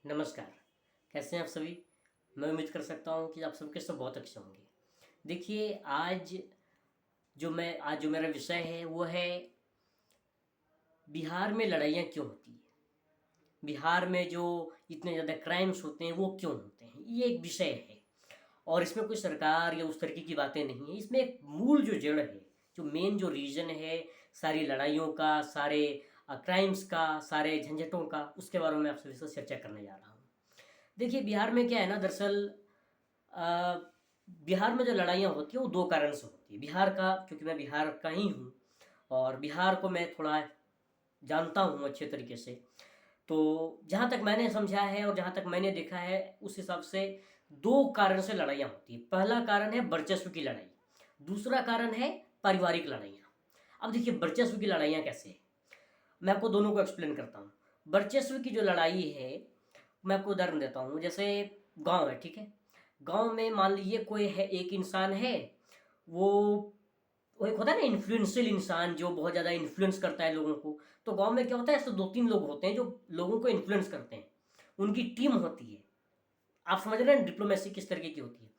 नमस्कार। कैसे हैं आप सभी? मैं उम्मीद कर सकता हूँ कि आप सबके सब बहुत अच्छे होंगे। देखिए, आज जो मेरा विषय है वो है बिहार में लड़ाइयाँ क्यों होती हैं? बिहार में जो इतने ज़्यादा क्राइम्स होते हैं वो क्यों होते हैं? ये एक विषय है और इसमें कोई सरकार या उस तरीके की बातें नहीं हैं। इसमें एक मूल जो जड़ है, जो मेन जो रीज़न है सारी लड़ाइयों का, सारे क्राइम्स का, सारे झंझटों का, उसके बारे में आपसे विशेष चर्चा करने जा रहा हूँ। देखिए, बिहार में क्या है ना, दरअसल अ, बिहार में जो लड़ाइयाँ होती हैं वो दो कारण से होती है। बिहार का, क्योंकि मैं बिहार का ही हूँ और बिहार को मैं थोड़ा जानता हूँ अच्छे तरीके से। तो जहाँ तक मैंने समझा है और जहाँ तक मैंने देखा है उस हिसाब से दो कारण से लड़ाइयाँ होती है। पहला कारण है वर्चस्व की लड़ाई, दूसरा कारण है पारिवारिक लड़ाइयाँ। अब देखिए, वर्चस्व की लड़ाइयाँ कैसे है, मैं आपको दोनों को एक्सप्लेन करता हूँ। वर्चस्व की जो लड़ाई है, मैं आपको उदाहरण देता हूँ। जैसे गांव है, ठीक है। गांव में मान लीजिए कोई है, एक इंसान है, वो वो एक होता है ना इन्फ्लुएंशियल इंसान जो बहुत ज़्यादा इन्फ्लुएंस करता है लोगों को। तो गांव में क्या होता है, ऐसे दो तीन लोग होते हैं जो लोगों को इन्फ्लुएंस करते हैं, उनकी टीम होती है। आप समझ रहे हैं डिप्लोमेसी किस तरीके की होती है?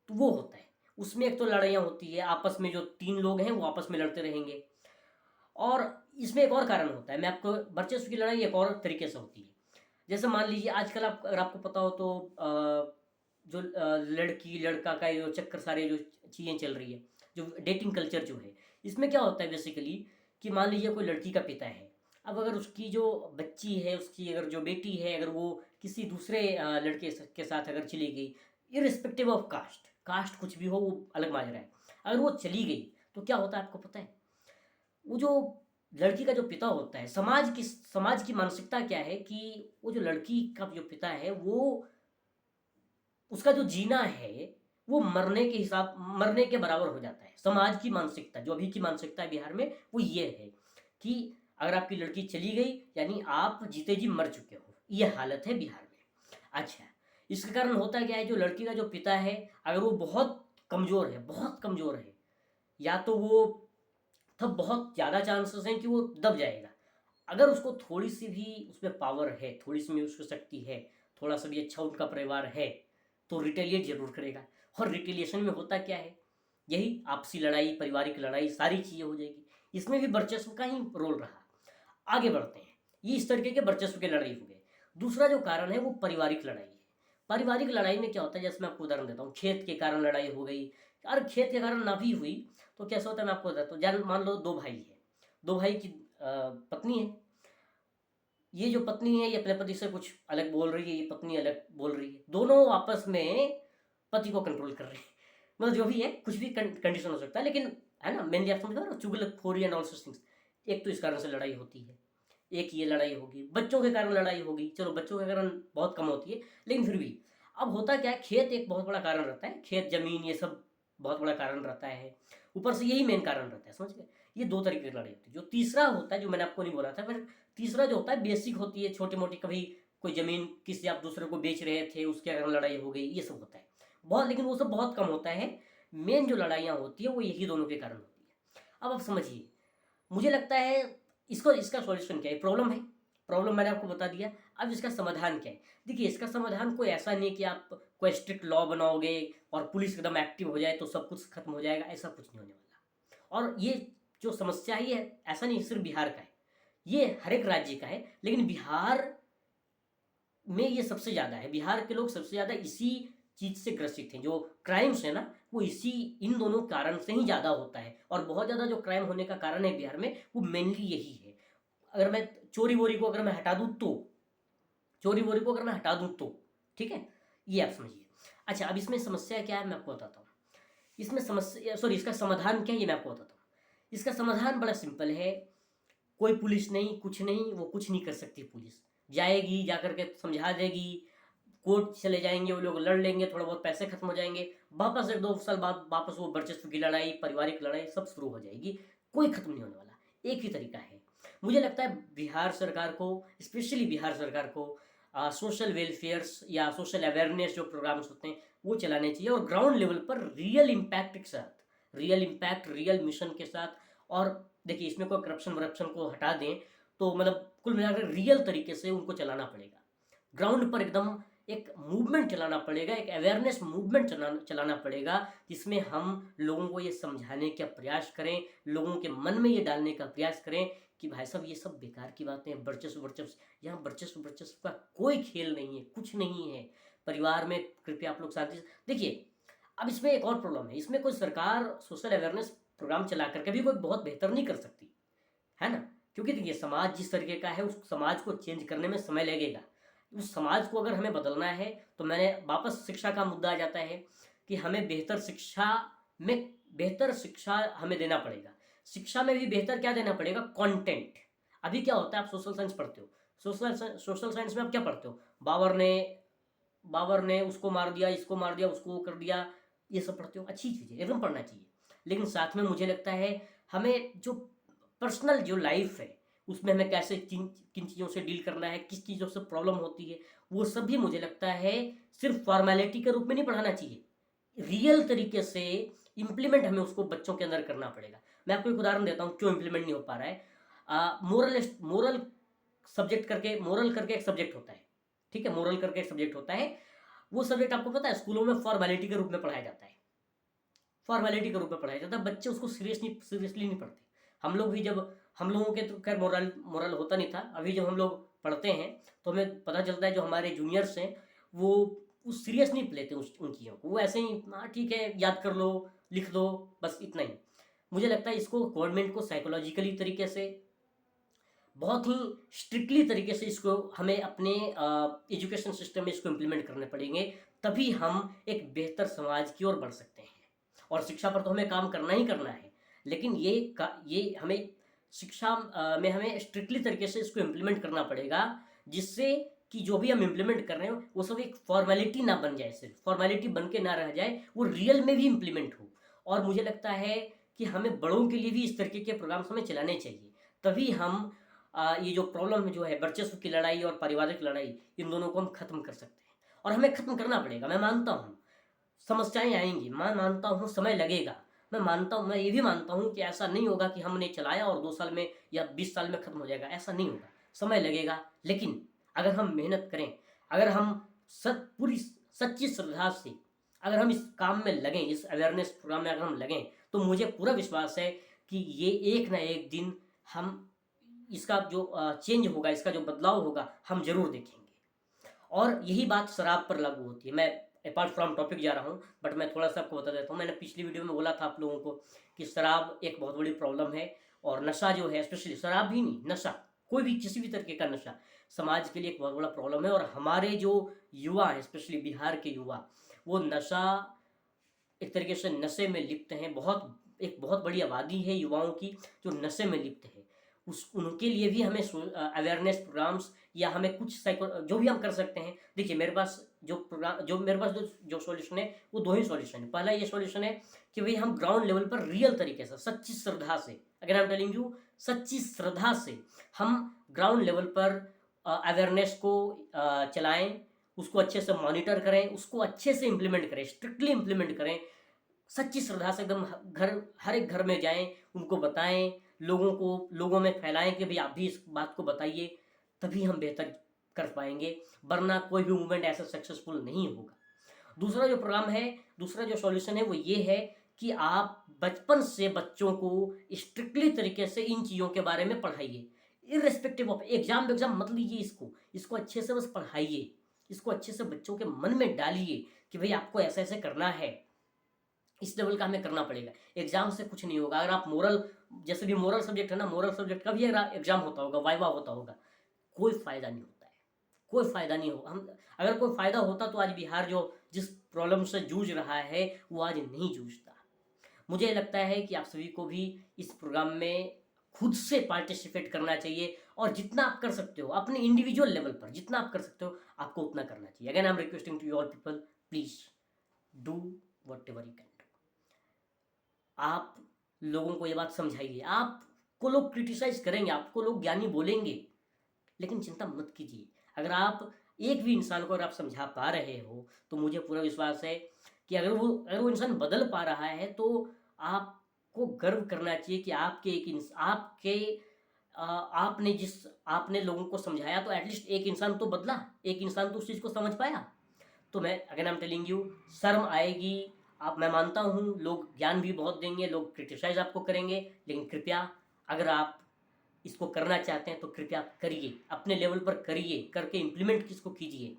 तो वो होता है। उसमें एक तो लड़ाइयाँ होती है आपस में, जो तीन लोग हैं वो आपस में लड़ते रहेंगे। और इसमें एक और कारण होता है, मैं आपको, वर्चस्व की लड़ाई एक और तरीके से होती है। जैसे मान लीजिए आजकल आप, अगर आपको पता हो तो जो लड़की लड़का का ये जो चक्कर, सारे जो चीज़ें चल रही है, जो डेटिंग कल्चर जो है, इसमें क्या होता है बेसिकली कि मान लीजिए कोई लड़की का पिता है। अब अगर उसकी जो बच्ची है, उसकी अगर जो बेटी है, अगर वो किसी दूसरे लड़के के साथ अगर चली गई, इरिस्पेक्टिव ऑफ कास्ट, कास्ट कुछ भी हो वो अलग माजरा है, अगर वो चली गई तो क्या होता है आपको पता है? वो जो लड़की का जो पिता होता है, समाज की मानसिकता क्या है कि वो जो लड़की का जो पिता है, वो उसका जो जीना है वो मरने के बराबर हो जाता है। समाज की मानसिकता, जो अभी की मानसिकता है बिहार में, वो ये है कि अगर आपकी लड़की चली गई यानी आप जीते जी मर चुके हो। ये हालत है बिहार में। अच्छा, इसके कारण होता क्या है, जो लड़की का जो पिता है, अगर वो बहुत कमज़ोर है, बहुत कमज़ोर है, या तो वो, तब बहुत ज़्यादा चांसेस हैं कि वो दब जाएगा। अगर उसको थोड़ी सी भी उसमें पावर है, थोड़ी सी भी उसको शक्ति है, थोड़ा सा भी अच्छा उनका परिवार है, तो रिटेलिएट जरूर करेगा। और रिटेलिएशन में होता क्या है, यही आपसी लड़ाई, पारिवारिक लड़ाई, सारी चीज़ें हो जाएगी। इसमें भी वर्चस्व का ही रोल रहा। आगे बढ़ते हैं, ये इस तरीके के वर्चस्व के लड़ाई हो गए। दूसरा जो कारण है वो पारिवारिक लड़ाई है। पारिवारिक लड़ाई में क्या होता है, जैसे मैं आपको उदाहरण देता हूँ, खेत के कारण लड़ाई हो गई। अगर खेत के कारण ना भी हुई तो कैसा होता है, मैं आपको बताता हूँ। जान मान लो दो भाई है, दो भाई की पत्नी है। ये जो पत्नी है ये अपने पति से कुछ अलग बोल रही है, ये पत्नी अलग बोल रही है, दोनों आपस में पति को कंट्रोल कर रहे हैं। मतलब जो भी है, कुछ भी कंडीशन हो सकता है, लेकिन है ना, मेनली आप समझ रहे हो ना, चुगलखोरी एंड ऑल सच थिंग्स। एक तो इस कारण से लड़ाई होती है, एक ये लड़ाई होगी। बच्चों के कारण लड़ाई होगी, चलो बच्चों के कारण बहुत कम होती है, लेकिन फिर भी। अब होता क्या है, खेत एक बहुत बड़ा कारण रहता है, खेत जमीन ये सब बहुत बड़ा कारण रहता है। ऊपर से यही मेन कारण रहता है, समझ गए? ये दो तरीके की लड़ाई होती है। जो तीसरा होता है, जो मैंने आपको नहीं बोला था, फिर तीसरा जो होता है बेसिक होती है, छोटी मोटी, कभी कोई जमीन किसी आप दूसरे को बेच रहे थे, उसके कारण लड़ाई हो गई, ये सब होता है बहुत, लेकिन वो सब बहुत कम होता है। मेन जो लड़ाइयाँ होती है वो यही दोनों के कारण होती है। अब आप समझिए, मुझे लगता है इसका सॉल्यूशन क्या है? प्रॉब्लम है, प्रॉब्लम मैंने आपको बता दिया। अब इसका समाधान क्या है? देखिए, इसका समाधान कोई ऐसा नहीं कि आप कोई स्ट्रिक्ट लॉ बनाओगे और पुलिस एकदम एक्टिव हो जाए तो सब कुछ खत्म हो जाएगा, ऐसा कुछ नहीं होने वाला। और ये जो समस्या है, ये ऐसा नहीं सिर्फ बिहार का है, ये हर एक राज्य का है, लेकिन बिहार में ये सबसे ज़्यादा है। बिहार के लोग सबसे ज़्यादा इसी चीज़ से ग्रसित हैं। जो क्राइम्स है ना, वो इसी, इन दोनों कारण से ही ज़्यादा होता है। और बहुत ज़्यादा जो क्राइम होने का कारण है बिहार में, वो मेनली यही है। अगर मैं चोरी वोरी को अगर मैं हटा दूँ तो, ठीक है, ये आप समझिए। अच्छा, अब इसमें समस्या क्या है मैं आपको बताता हूँ। इसमें समस्या, सॉरी, इसका समाधान क्या है ये मैं आपको बताता हूँ। इसका समाधान बड़ा सिंपल है। कोई पुलिस नहीं, कुछ नहीं, वो कुछ नहीं कर सकती। पुलिस जाएगी, जा करके समझा देगी, कोर्ट चले जाएंगे, वो लोग लड़ लेंगे, थोड़ा बहुत पैसे खत्म हो जाएंगे, वापस एक दो साल बाद वापस वो वर्चस्व की लड़ाई, पारिवारिक लड़ाई सब शुरू हो जाएगी। कोई खत्म नहीं होने वाला। एक ही तरीका है। मुझे लगता है बिहार सरकार को, स्पेशली बिहार सरकार को सोशल वेलफेयर्स या सोशल अवेयरनेस जो प्रोग्राम्स होते हैं वो चलाने चाहिए, और ग्राउंड लेवल पर रियल इम्पैक्ट के साथ, रियल इम्पैक्ट, रियल मिशन के साथ। और देखिए, इसमें कोई करप्शन वरप्शन को हटा दें तो मतलब कुल मिलाकर रियल तरीके से उनको चलाना पड़ेगा। ग्राउंड पर एकदम एक मूवमेंट चलाना पड़ेगा, एक अवेयरनेस मूवमेंट चलाना पड़ेगा, जिसमें हम लोगों को ये समझाने का प्रयास करें, लोगों के मन में ये डालने का प्रयास करें कि भाई साहब ये सब बेकार की बातें हैं, वर्चस्व वर्चस्व, यहाँ वर्चस्व वर्चस्व का कोई खेल नहीं है, कुछ नहीं है। परिवार में कृपया आप लोग शांति से देखिए। अब इसमें एक और प्रॉब्लम है, इसमें कोई सरकार सोशल अवेयरनेस प्रोग्राम चला करके भी कोई बहुत बेहतर नहीं कर सकती है ना, क्योंकि देखिए समाज जिस तरीके का है उस समाज को चेंज करने में समय लगेगा। उस समाज को अगर हमें बदलना है तो मैंने वापस शिक्षा का मुद्दा आ जाता है कि हमें बेहतर शिक्षा हमें देना पड़ेगा। शिक्षा में भी बेहतर क्या देना पड़ेगा, कंटेंट। अभी क्या होता है, आप सोशल साइंस पढ़ते हो, सोशल साइंस में आप क्या पढ़ते हो, बाबर ने उसको मार दिया, इसको मार दिया, उसको वो कर दिया, ये सब पढ़ते हो, अच्छी चीज़ है, एकदम पढ़ना चाहिए। लेकिन साथ में मुझे लगता है हमें जो पर्सनल जो लाइफ है उसमें हमें कैसे किन चीज़ों से डील करना है, किस चीज़ों से प्रॉब्लम होती है, वो सब भी मुझे लगता है सिर्फ फॉर्मेलिटी के रूप में नहीं पढ़ाना चाहिए, रियल तरीके से इम्प्लीमेंट हमें उसको बच्चों के अंदर करना पड़ेगा। मैं आपको एक उदाहरण देता हूँ क्यों इम्प्लीमेंट नहीं हो पा रहा है। मोरल करके एक सब्जेक्ट होता है, ठीक है, मोरल करके एक सब्जेक्ट होता है। वो सब्जेक्ट आपको पता है स्कूलों में फॉर्मेलिटी के रूप में पढ़ाया जाता है, फॉर्मेलिटी के रूप में पढ़ाया जाता है, बच्चे उसको सीरियसली नहीं पढ़ते। हम लोग भी जब हम लोगों के तो खैर मोरल होता नहीं था, अभी जब हम लोग पढ़ते हैं तो हमें पता चलता है जो हमारे जूनियर्स हैं वो सीरियस नहीं लेते उन चीज़ों को, वो ऐसे ही हाँ ठीक है याद कर लो, लिख दो, बस इतना ही। मुझे लगता है इसको गवर्नमेंट को साइकोलॉजिकली तरीके से बहुत ही स्ट्रिक्टली तरीके से इसको हमें अपने एजुकेशन सिस्टम में इसको इम्प्लीमेंट करने पड़ेंगे, तभी हम एक बेहतर समाज की ओर बढ़ सकते हैं। और शिक्षा पर तो हमें काम करना ही करना है, लेकिन ये हमें शिक्षा में हमें स्ट्रिक्टली तरीके से इसको इम्प्लीमेंट करना पड़ेगा, जिससे कि जो भी हम इम्प्लीमेंट कर रहे हो वो सब एक फॉर्मेलिटी ना बन जाए, सिर्फ फॉर्मेलिटी बन के ना रह जाए, वो रियल में भी इम्प्लीमेंट हो। और मुझे लगता है कि हमें बड़ों के लिए भी इस तरीके के प्रोग्राम्स हमें चलाने चाहिए, तभी हम ये जो प्रॉब्लम जो है वर्चस्व की लड़ाई और पारिवारिक लड़ाई, इन दोनों को हम खत्म कर सकते हैं। और हमें खत्म करना पड़ेगा, मैं मानता हूँ समस्याएं आएंगी, मैं मानता हूँ समय लगेगा, मैं मानता हूँ, मैं ये भी मानता हूँ कि ऐसा नहीं होगा कि हमने चलाया और 2 साल में या 20 साल में खत्म हो जाएगा, ऐसा नहीं होगा, समय लगेगा। लेकिन अगर हम मेहनत करें, अगर हम पूरी सच्ची श्रद्धा से अगर हम इस काम में लगें, इस अवेयरनेस प्रोग्राम में अगर हम लगें, तो मुझे पूरा विश्वास है कि ये एक ना एक दिन हम इसका जो चेंज होगा, इसका जो बदलाव होगा, हम जरूर देखेंगे। और यही बात शराब पर लागू होती है। मैं अपार्ट फ्रॉम टॉपिक जा रहा हूँ, बट मैं थोड़ा सा आपको बता देता हूँ। मैंने पिछली वीडियो में बोला था आप लोगों को कि शराब एक बहुत बड़ी प्रॉब्लम है, और नशा जो है, स्पेशली शराब भी नहीं, नशा, कोई भी किसी भी तरीके का नशा समाज के लिए एक बहुत बड़ा प्रॉब्लम है। और हमारे जो युवा हैं, स्पेशली बिहार के युवा, वो नशा एक तरीके से नशे में लिप्त हैं। एक बहुत बड़ी आबादी है युवाओं की जो नशे में लिप्त है। उनके लिए भी हमें अवेयरनेस प्रोग्राम्स या हमें कुछ जो भी हम कर सकते हैं। देखिए मेरे पास जो सॉल्यूशन है वो 2 ही सॉल्यूशन है। पहला ये सॉल्यूशन है कि भाई हम ग्राउंड लेवल पर रियल तरीके से, सच्ची श्रद्धा से, अगर आई एम टेलिंग यू, सच्ची श्रद्धा से हम ग्राउंड लेवल पर अवेयरनेस को चलाएं, उसको अच्छे से मॉनिटर करें, उसको अच्छे से इम्प्लीमेंट करें, स्ट्रिक्टली इम्प्लीमेंट करें, सच्ची श्रद्धा से एकदम हर एक घर में जाएं, उनको बताएं, लोगों में फैलाएं कि भाई आप भी इस बात को बताइए, तभी हम बेहतर कर पाएंगे, वरना कोई भी मूवमेंट ऐसा सक्सेसफुल नहीं होगा। दूसरा जो सॉल्यूशन है वो ये है कि आप बचपन से बच्चों को स्ट्रिक्टली तरीके से इन चीज़ों के बारे में पढ़ाइए, इररेस्पेक्टिव ऑफ एग्जाम मत लीजिए, इसको अच्छे से बस पढ़ाइए, इसको अच्छे से बच्चों के मन में डालिए कि भाई आपको ऐसे ऐसे करना है, इस लेवल का हमें करना पड़ेगा। एग्जाम से कुछ नहीं होगा। अगर आप जैसे भी मोरल सब्जेक्ट है ना, मोरल सब्जेक्ट का भी एग्जाम होता होगा, वाइवा होता होगा, कोई फायदा नहीं होता है, कोई फायदा नहीं होगा। हम अगर कोई फायदा होता तो आज बिहार जो जिस प्रॉब्लम से जूझ रहा है वो आज नहीं जूझता। मुझे लगता है कि आप सभी को भी इस प्रोग्राम में खुद से पार्टिसिपेट करना चाहिए, और जितना आप कर सकते हो अपने इंडिविजुअल लेवल पर, जितना आप कर सकते हो आपको उतना करना चाहिए। Again I am requesting to you all people, please do whatever you can. आप लोगों को ये बात समझाइए। आपको लोग क्रिटिसाइज करेंगे, आपको लोग ज्ञानी बोलेंगे, लेकिन चिंता मत कीजिए। अगर आप एक भी इंसान को अगर आप समझा पा रहे हो तो मुझे पूरा विश्वास है कि अगर वो इंसान बदल पा रहा है तो आपको गर्व करना चाहिए कि आपके आपने लोगों को समझाया तो एटलीस्ट एक इंसान तो बदला, एक इंसान तो उस चीज़ को समझ पाया। तो मैं again I am telling you, शर्म आएगी। मैं मानता हूँ लोग ज्ञान भी बहुत देंगे, लोग क्रिटिसाइज आपको करेंगे, लेकिन कृपया अगर आप इसको करना चाहते हैं तो कृपया करिए, अपने लेवल पर करिए, करके इम्प्लीमेंट इसको कीजिए।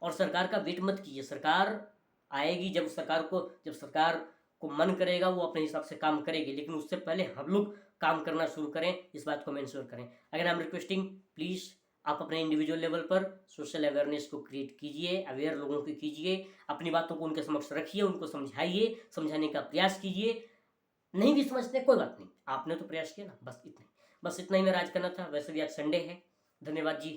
और सरकार का वेट मत कीजिए, सरकार आएगी जब सरकार को मन करेगा वो अपने हिसाब से काम करेगी, लेकिन उससे पहले हम लोग काम करना शुरू करें, इस बात को मैं इंश्योर करें। अगर आई एम रिक्वेस्टिंग, प्लीज़ आप अपने इंडिविजुअल लेवल पर सोशल अवेयरनेस को क्रिएट कीजिए, अवेयर लोगों को कीजिए, अपनी बातों को उनके समक्ष रखिए, उनको समझाइए, समझाने का प्रयास कीजिए। नहीं भी समझते कोई बात नहीं, आपने तो प्रयास किया ना, बस इतना ही मेरा आज करना था। वैसे भी आज संडे है। धन्यवाद जी।